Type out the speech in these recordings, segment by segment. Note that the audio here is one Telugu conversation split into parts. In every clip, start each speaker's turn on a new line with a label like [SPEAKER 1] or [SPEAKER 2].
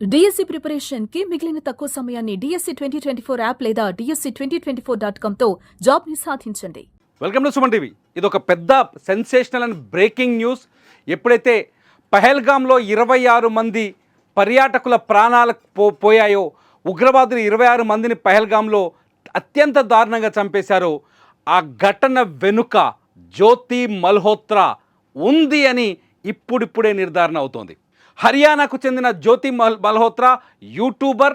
[SPEAKER 1] డిఎస్సి ప్రిపరేషన్ కి మిగిలిన తక్కువ సమయాన్ని డిఎస్సి 2024 యాప్ లేదా DSC2024.com తో జాబ్ ని సాధించండి.
[SPEAKER 2] Welcome to Suman TV. ఇది ఒక పెద్ద సెన్సేషనల్ అండ్ బ్రేకింగ్ న్యూస్. ఎప్పుడైతే పహల్గామ్లో 26 మంది పర్యాటకుల ప్రాణాలకు పోయాయో, ఉగ్రవాదులు 26 మందిని పహల్గామ్లో అత్యంత దారుణంగా చంపేశారో, ఆ ఘటన వెనుక జ్యోతి మల్హోత్రా ఉంది అని ఇప్పుడిప్పుడే నిర్ధారణ అవుతోంది. హర్యానాకు చెందిన జ్యోతి మల్హోత్రా యూట్యూబర్.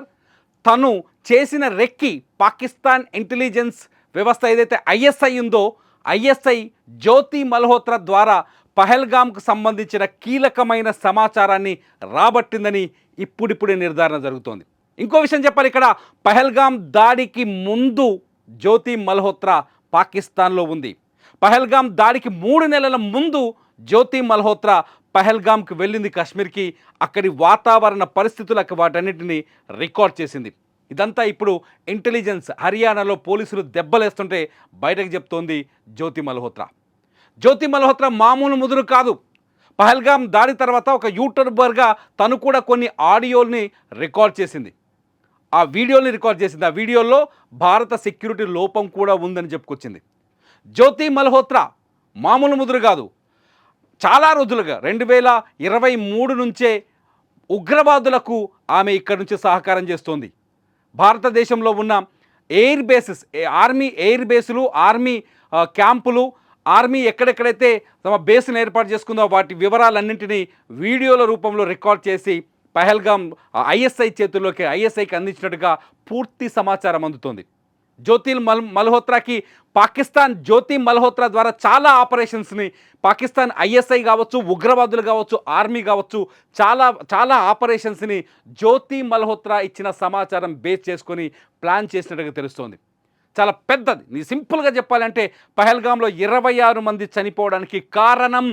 [SPEAKER 2] తను చేసిన రెక్కి పాకిస్తాన్ ఇంటెలిజెన్స్ వ్యవస్థ ఏదైతే ఐఎస్ఐ ఉందో, ఐఎస్ఐ జ్యోతి మల్హోత్రా ద్వారా పహల్గామ్కు సంబంధించిన కీలకమైన సమాచారాన్ని రాబట్టిందని ఇప్పుడిప్పుడే నిర్ధారణ జరుగుతోంది. ఇంకో విషయం చెప్పాలి, ఇక్కడ పహల్గామ్ దాడికి ముందు జ్యోతి మల్హోత్రా పాకిస్తాన్లో ఉంది. పహల్గామ్ దాడికి 3 నెలల ముందు జ్యోతి మల్హోత్రా పహల్గామ్కి వెళ్ళింది, కాశ్మీర్కి. అక్కడి వాతావరణ పరిస్థితులకు వాటన్నిటిని రికార్డ్ చేసింది. ఇదంతా ఇప్పుడు ఇంటెలిజెన్స్ హర్యానాలో పోలీసులు దెబ్బలేస్తుంటే బయటకు చెప్తోంది జ్యోతి మల్హోత్రా. జ్యోతి మల్హోత్రా మామూలు ముదురు కాదు. పహల్గామ్ దాడి తర్వాత ఒక యూట్యూబర్గా తను కూడా కొన్ని ఆడియోల్ని రికార్డ్ చేసింది, ఆ వీడియోని రికార్డ్ చేసింది. ఆ వీడియోలో భారత సెక్యూరిటీ లోపం కూడా ఉందని చెప్పుకొచ్చింది. జ్యోతి మల్హోత్రా మామూలు ముదురు కాదు. చాలా రోజులుగా 2023 నుంచే ఉగ్రవాదులకు ఆమె ఇక్కడి నుంచి సహకారం చేస్తోంది. భారతదేశంలో ఉన్న ఎయిర్ బేసెస్, ఆర్మీ ఎయిర్ బేసులు, ఆర్మీ క్యాంపులు, ఆర్మీ ఎక్కడెక్కడైతే తమ బేస్ను ఏర్పాటు చేసుకుందో వాటి వివరాలన్నింటినీ వీడియోల రూపంలో రికార్డ్ చేసి పహల్గామ్ ఐఎస్ఐ చేతుల్లోకి, ఐఎస్ఐకి అందించినట్టుగా పూర్తి సమాచారం అందుతోంది. జ్యోతి మల్హోత్రాకి పాకిస్తాన్ జ్యోతి మల్హోత్రా ద్వారా చాలా ఆపరేషన్స్ని, పాకిస్తాన్ ఐఎస్ఐ కావచ్చు, ఉగ్రవాదులు కావచ్చు, ఆర్మీ కావచ్చు, చాలా ఆపరేషన్స్ని జ్యోతి మల్హోత్రా ఇచ్చిన సమాచారం బేస్ చేసుకొని ప్లాన్ చేసినట్టుగా తెలుస్తోంది. చాలా పెద్దది. సింపుల్గా చెప్పాలంటే పహల్గామ్లో 26 మంది చనిపోవడానికి కారణం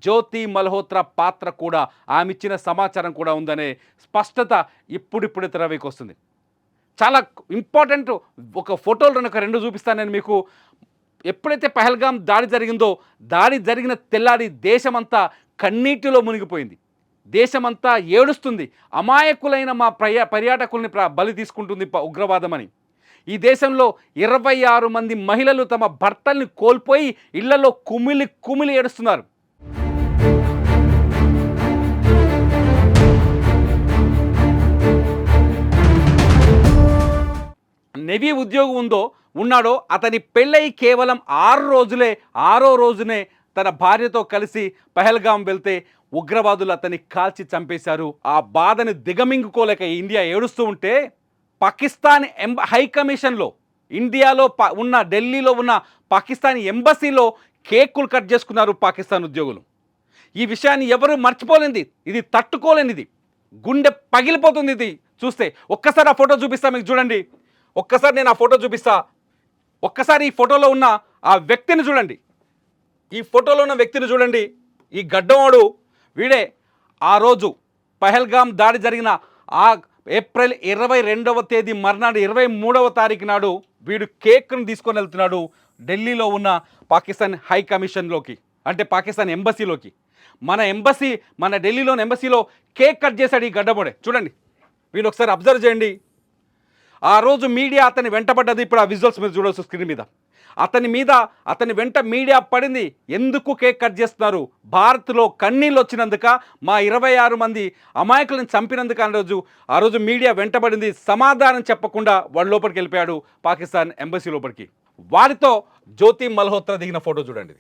[SPEAKER 2] జ్యోతి మల్హోత్రా పాత్ర కూడా, ఆమె ఇచ్చిన సమాచారం కూడా ఉందనే స్పష్టత ఇప్పుడిప్పుడే తెరవేకి వస్తుంది. చాలా ఇంపార్టెంట్. ఒక ఫోటోలు ఒక 2 చూపిస్తాను నేను మీకు. ఎప్పుడైతే పహల్గామ్ దాడి జరిగిందో, దాడి జరిగిన తెల్లారి దేశమంతా కన్నీటిలో మునిగిపోయింది. దేశమంతా ఏడుస్తుంది. అమాయకులైన మా పర్యాటకుల్ని బలి తీసుకుంటుంది ఉగ్రవాదమని. ఈ దేశంలో 26 మంది మహిళలు తమ భర్తల్ని కోల్పోయి ఇళ్లలో కుమిలి ఏడుస్తున్నారు. నేవీ ఉద్యోగం ఉన్నాడో అతని పెళ్ళై కేవలం 6 రోజునే తన భార్యతో కలిసి పహల్గామ్ వెళ్తే ఉగ్రవాదులు అతన్ని కాల్చి చంపేశారు. ఆ బాధని దిగమింగుకోలేక ఇండియా ఏడుస్తూ ఉంటే, పాకిస్తాన్ హై కమిషన్లో, ఇండియాలో ఉన్న ఢిల్లీలో ఉన్న పాకిస్తాన్ ఎంబసీలో కేకులు కట్ చేసుకున్నారు పాకిస్తాన్ ఉద్యోగులు. ఈ విషయాన్ని ఎవరు మర్చిపోలేనిది, ఇది తట్టుకోలేనిది, గుండె పగిలిపోతుంది ఇది చూస్తే. ఒక్కసారి ఆ ఫోటో చూపిస్తా మీకు, చూడండి. ఒక్కసారి నేను ఆ ఫోటో చూపిస్తా. ఒక్కసారి ఈ ఫోటోలో ఉన్న ఆ వ్యక్తిని చూడండి. ఈ ఫోటోలో ఉన్న వ్యక్తిని చూడండి. ఈ గడ్డవాడు వీడే. ఆ రోజు పహల్గామ్ దాడి జరిగిన ఆ ఏప్రిల్ 22వ తేదీ మర్నాడు 23వ తారీఖు నాడు వీడు కేక్ను తీసుకొని వెళ్తున్నాడు ఢిల్లీలో ఉన్న పాకిస్తాన్ హై కమిషన్లోకి, అంటే పాకిస్తాన్ ఎంబసీలోకి. మన ఢిల్లీలోని ఎంబసీలో కేక్ కట్ చేశాడు ఈ గడ్డబోడే. చూడండి, వీడు ఒకసారి అబ్జర్వ్ చేయండి. ఆ రోజు మీడియా అతని వెంటబడ్డది. ఇప్పుడు ఆ విజువల్స్ మీరు చూడవచ్చు స్క్రీన్ మీద. అతని వెంట మీడియా పడింది. ఎందుకు కేక్ కట్ చేస్తున్నారు? భారత్లో కన్నీళ్ళు వచ్చినందుక, మా 26 మంది అమాయకులను చంపినందుకు ఆ రోజు మీడియా వెంటబడింది. సమాధానం చెప్పకుండా వాడు లోపలికి వెళ్ళిపోయాడు, పాకిస్తాన్ ఎంబసీ లోపలికి. వారితో జ్యోతి మల్హోత్రా దిగిన ఫోటో చూడండి.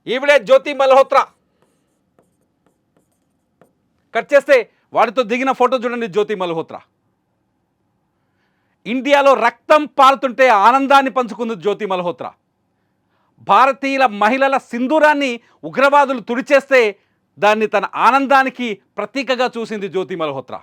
[SPEAKER 2] ఈవిడే జ్యోతి మల్హోత్రా. కట్ చేస్తే వాడితో దిగిన ఫోటో చూడండి. జ్యోతి మల్హోత్రా ఇండియాలో రక్తం పారుతుంటే ఆనందాన్ని పంచుకుంది జ్యోతి మల్హోత్రా. భారతీయుల మహిళల సింధూరాన్ని ఉగ్రవాదులు తుడిచేస్తే దాన్ని తన ఆనందానికి ప్రతీకగా చూసింది జ్యోతి మల్హోత్రా.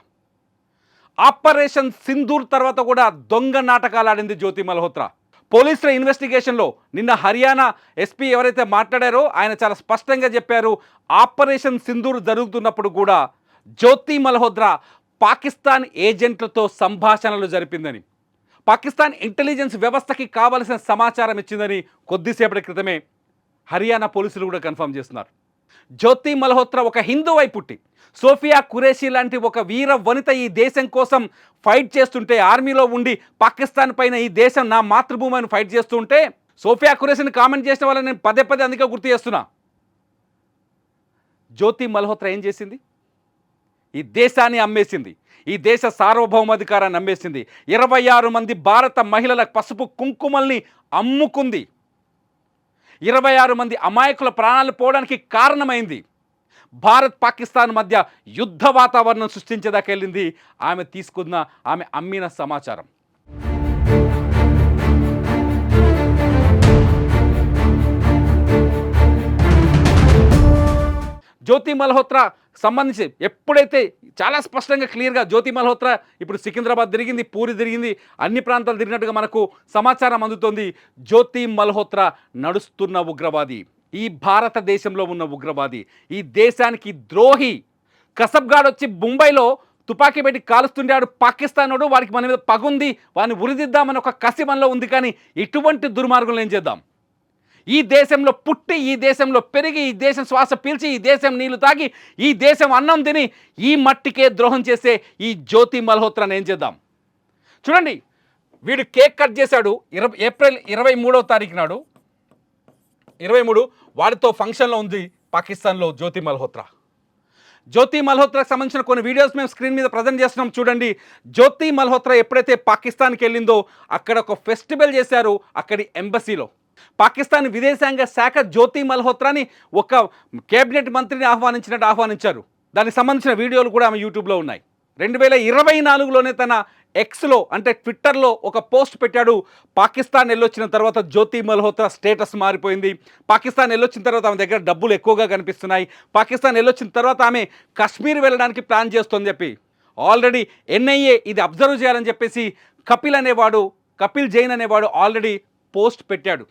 [SPEAKER 2] ఆపరేషన్ సింధూర్ తర్వాత కూడా దొంగ నాటకాలు ఆడింది జ్యోతి మల్హోత్రా. పోలీసుల ఇన్వెస్టిగేషన్లో నిన్న హర్యానా ఎస్పీ ఎవరైతే మాట్లాడారో ఆయన చాలా స్పష్టంగా చెప్పారు, ఆపరేషన్ సింధూర్ జరుగుతున్నప్పుడు కూడా జ్యోతి మల్హోత్రా పాకిస్తాన్ ఏజెంట్లతో సంభాషణలు జరిపిందని, పాకిస్తాన్ ఇంటెలిజెన్స్ వ్యవస్థకి కావలసిన సమాచారం ఇచ్చిందని కొద్దిసేపటి క్రితమే హర్యానా పోలీసులు కూడా కన్ఫర్మ్ చేస్తున్నారు. జ్యోతి మల్హోత్రా ఒక హిందువై పుట్టి సోఫియా ఖురేషీ లాంటి ఒక వీర వనిత ఈ దేశం కోసం ఫైట్ చేస్తుంటే, ఆర్మీలో ఉండి పాకిస్తాన్ పైన ఈ దేశం నా మాతృభూమి అని ఫైట్ చేస్తుంటే, సోఫియా ఖురేషీని కామెంట్ చేసిన వాళ్ళని నేను పదే పదే అందుకే గుర్తు చేస్తున్నా. జ్యోతి మల్హోత్రా ఏం చేసింది? ఈ దేశాన్ని అమ్మేసింది, ఈ దేశ సార్వభౌమాధికారాన్ని అమ్మేసింది. 26 మంది భారత మహిళల పసుపు కుంకుమల్ని అమ్ముకుంది. 26 మంది అమాయకుల ప్రాణాలు పోవడానికి కారణమైంది. భారత్ పాకిస్తాన్ మధ్య యుద్ధ వాతావరణం సృష్టించేదాకెళ్ళింది ఆమె అమ్మిన సమాచారం. జ్యోతి మల్హోత్రా సంబంధించి ఎప్పుడైతే చాలా స్పష్టంగా క్లియర్గా జ్యోతి మల్హోత్రా ఇప్పుడు సికింద్రాబాద్ తిరిగింది, పూరి తిరిగింది, అన్ని ప్రాంతాలు తిరిగినట్టుగా మనకు సమాచారం అందుతోంది. జ్యోతి మల్హోత్రా నడుస్తున్న ఉగ్రవాది, ఈ భారతదేశంలో ఉన్న ఉగ్రవాది, ఈ దేశానికి ద్రోహి. కసబ్గాడ్ వచ్చి ముంబైలో తుపాకీ పెట్టి కాలుస్తుండాడు పాకిస్తానోడు, వాడికి మన మీద పగుంది, వాడిని ఉరిదిద్దామని ఒక కసి మనలో ఉంది. కానీ ఇటువంటి దుర్మార్గులను ఏం చేద్దాం? ఈ దేశంలో పుట్టి, ఈ దేశంలో పెరిగి, ఈ దేశం శ్వాస పీల్చి, ఈ దేశం నీళ్లు తాగి, ఈ దేశం అన్నం తిని ఈ మట్టికే ద్రోహం చేసే ఈ జ్యోతి మల్హోత్రాని ఏం చేద్దాం? చూడండి, వీడు కేక్ కట్ చేశాడు ఏప్రిల్ 23వ తారీఖు నాడు. 23 వాడితో ఫంక్షన్లో ఉంది పాకిస్తాన్లో జ్యోతి మల్హోత్రా. జ్యోతి మల్హోత్రాకి సంబంధించిన కొన్ని వీడియోస్ మేము స్క్రీన్ మీద ప్రజెంట్ చేస్తున్నాం చూడండి. జ్యోతి మల్హోత్రా ఎప్పుడైతే పాకిస్తాన్కి వెళ్ళిందో అక్కడ ఒక ఫెస్టివల్ చేశారు అక్కడి ఎంబసీలో. పాకిస్తాన్ విదేశాంగ శాఖ జ్యోతి మల్హోత్రాని ఒక కేబినెట్ మంత్రిని ఆహ్వానించారు. దానికి సంబంధించిన వీడియోలు కూడా ఆమె యూట్యూబ్లో ఉన్నాయి. 2024లోనే తన ఎక్స్లో అంటే ట్విట్టర్లో ఒక పోస్ట్ పెట్టాడు. పాకిస్తాన్ వెళ్ళొచ్చిన తర్వాత జ్యోతి మల్హోత్రా స్టేటస్ మారిపోయింది. పాకిస్తాన్ వెళ్ళొచ్చిన తర్వాత ఆమె దగ్గర డబ్బులు ఎక్కువగా కనిపిస్తున్నాయి. పాకిస్తాన్ వెళ్ళొచ్చిన తర్వాత ఆమె కాశ్మీర్ వెళ్ళడానికి ప్లాన్ చేస్తోంది చెప్పి ఆల్రెడీ ఎన్ఐఏ ఇది అబ్జర్వ్ చేయాలని చెప్పేసి కపిల్ జైన్ అనేవాడు ఆల్రెడీ పోస్ట్ పెట్టాడు.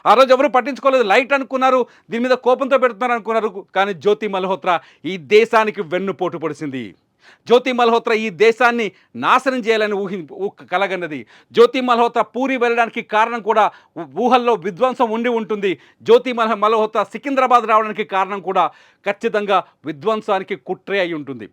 [SPEAKER 2] ఆ రోజు ఎవరు పట్టించుకోలేదు, లైట్ అనుకున్నారు, దీని మీద కోపంతో పెడుతున్నారు అనుకున్నారు. కానీ జ్యోతి మల్హోత్రా ఈ దేశానికి వెన్నుపోటు పొడిచింది. జ్యోతి మల్హోత్రా ఈ దేశాన్ని నాశనం చేయాలని కలగన్నది. జ్యోతి మల్హోత్రా పూరి వెళ్ళడానికి కారణం కూడా ఊహల్లో విధ్వంసం ఉండి ఉంటుంది. జ్యోతి మల్హోత్రా సికింద్రాబాద్ రావడానికి కారణం కూడా ఖచ్చితంగా విధ్వంసానికి కుట్రే అయి ఉంటుంది.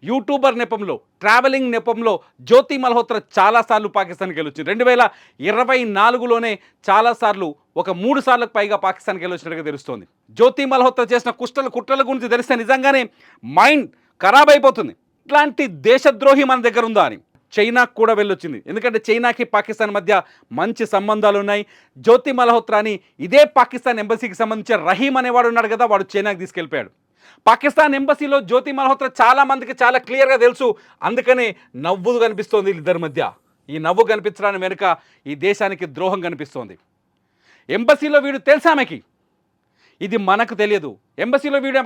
[SPEAKER 2] యూట్యూబర్ నెపంలో, ట్రావెలింగ్ నెపంలో జ్యోతి మల్హోత్రా చాలాసార్లు పాకిస్తాన్కి వెళ్ళొచ్చింది. 2024లోనే చాలాసార్లు ఒక 3 సార్లకు పైగా పాకిస్తాన్కి వెళ్ళొచ్చినట్టుగా తెలుస్తోంది. జ్యోతి మల్హోత్రా చేసిన కుట్రల గురించి తెలిస్తే నిజంగానే మైండ్ ఖరాబ్ అయిపోతుంది. ఇట్లాంటి దేశద్రోహి మన దగ్గర ఉందా అని. చైనాకు కూడా వెళ్ళొచ్చింది, ఎందుకంటే చైనాకి పాకిస్తాన్ మధ్య మంచి సంబంధాలు ఉన్నాయి. జ్యోతి మల్హోత్రాని ఇదే పాకిస్తాన్ ఎంబసీకి సంబంధించిన రహీం అనేవాడు ఉన్నాడు కదా, వాడు చైనాకి తీసుకెళ్ళిపోయాడు. పాకిస్తాన్ ఎంబసీలో జ్యోతి మల్హోత్రా చాలా మందికి చాలా క్లియర్గా తెలుసు. అందుకనే నవ్వు కనిపిస్తోంది ఇద్దరి మధ్య. ఈ నవ్వు కనిపించడానికి వెనుక ఈ దేశానికి ద్రోహం కనిపిస్తోంది. ఎంబసీలో వీడు తెలుసా ఆమెకి, ఇది మనకు తెలియదు. ఎంబసీలో వీడు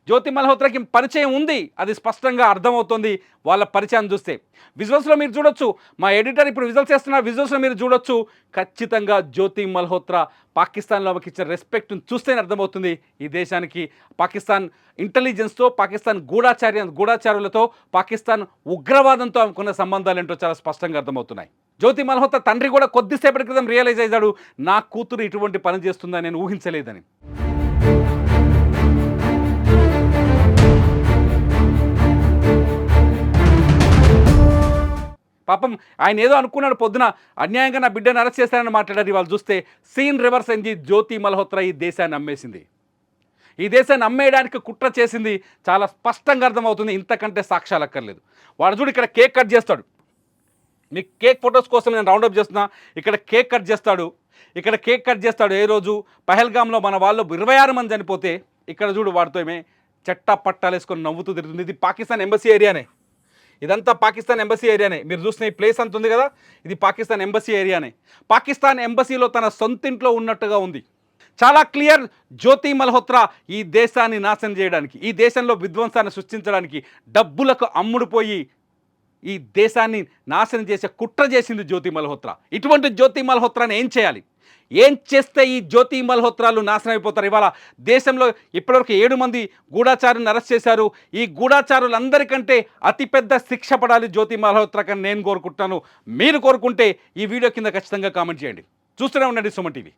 [SPEAKER 2] జ్యోతి మల్హోత్రాకి పరిచయం ఉంది, అది స్పష్టంగా అర్థమవుతుంది వాళ్ళ పరిచయం చూస్తే. విజువల్స్లో మీరు చూడొచ్చు, మా ఎడిటర్ ఇప్పుడు విజువల్స్ చేస్తున్నారు, విజువల్స్లో మీరు చూడొచ్చు. ఖచ్చితంగా జ్యోతి మల్హోత్రా పాకిస్తాన్లో ఆమెకి ఇచ్చిన రెస్పెక్ట్ని చూస్తేనే అర్థమవుతుంది ఈ దేశానికి పాకిస్తాన్ ఇంటెలిజెన్స్తో, పాకిస్తాన్ గూఢాచారులతో, పాకిస్తాన్ ఉగ్రవాదంతో ఆమెకున్న సంబంధాలు ఏంటో చాలా స్పష్టంగా అర్థమవుతున్నాయి. జ్యోతి మల్హోత్రా తండ్రి కూడా కొద్దిసేపటి క్రితం రియలైజ్ అయ్యాడు, నా కూతురు ఇటువంటి పని చేస్తుందని నేను ఊహించలేదని. పాపం ఆయన ఏదో అనుకున్నాడు, పొద్దున అన్యాయంగా నా బిడ్డను అరెస్ట్ చేశారని మాట్లాడారు. ఇవాళ చూస్తే సీన్ రివర్స్ అయింది. జ్యోతి మల్హోత్రా ఈ దేశాన్ని అమ్మేసింది, ఈ దేశాన్ని అమ్మేయడానికి కుట్ర చేసింది చాలా స్పష్టంగా అర్థమవుతుంది. ఇంతకంటే సాక్ష్యాలు అక్కర్లేదు. వాడు చూడు ఇక్కడ కేక్ కట్ చేస్తాడు, మీకు కేక్ ఫొటోస్ కోసం నేను రౌండప్ చేస్తున్నా. ఇక్కడ కేక్ కట్ చేస్తాడు. ఏ రోజు పహల్గామ్లో మన వాళ్ళు 26 మంది చనిపోతే ఇక్కడ చూడు వాడితో ఏమే చెట్టా పట్టాలు వేసుకొని నవ్వుతూ తిరుగుతుంది. ఇది పాకిస్తాన్ ఎంబసీ ఏరియానే, ఇదంతా పాకిస్తాన్ ఎంబసీ ఏరియానే. మీరు చూసిన ఈ ప్లేస్ అంత ఉంది కదా, ఇది పాకిస్తాన్ ఎంబసీ ఏరియానే. పాకిస్తాన్ ఎంబసీలో తన సొంతింట్లో ఉన్నట్టుగా ఉంది. చాలా క్లియర్. జ్యోతి మల్హోత్రా ఈ దేశాన్ని నాశనం చేయడానికి, ఈ దేశంలో విధ్వంసాన్ని సృష్టించడానికి డబ్బులకు అమ్ముడుపోయి ఈ దేశాన్ని నాశనం చేసే కుట్ర చేసింది జ్యోతి మల్హోత్రా. ఇటువంటి జ్యోతి మల్హోత్రాని ఏం చేయాలి? ఏం చేస్తే ఈ జ్యోతి మల్హోత్రాలు నాశనం అయిపోతారు? ఇవాళ దేశంలో ఇప్పటివరకు 7 మంది గూఢాచారులను అరెస్ట్ చేశారు. ఈ గూఢాచారులందరికంటే అతిపెద్ద శిక్ష పడాలి జ్యోతి మల్హోత్రాకని నేను కోరుకుంటున్నాను. మీరు కోరుకుంటే ఈ వీడియో కింద ఖచ్చితంగా కామెంట్ చేయండి. చూస్తూనే ఉండండి సుమన్ టీవీ.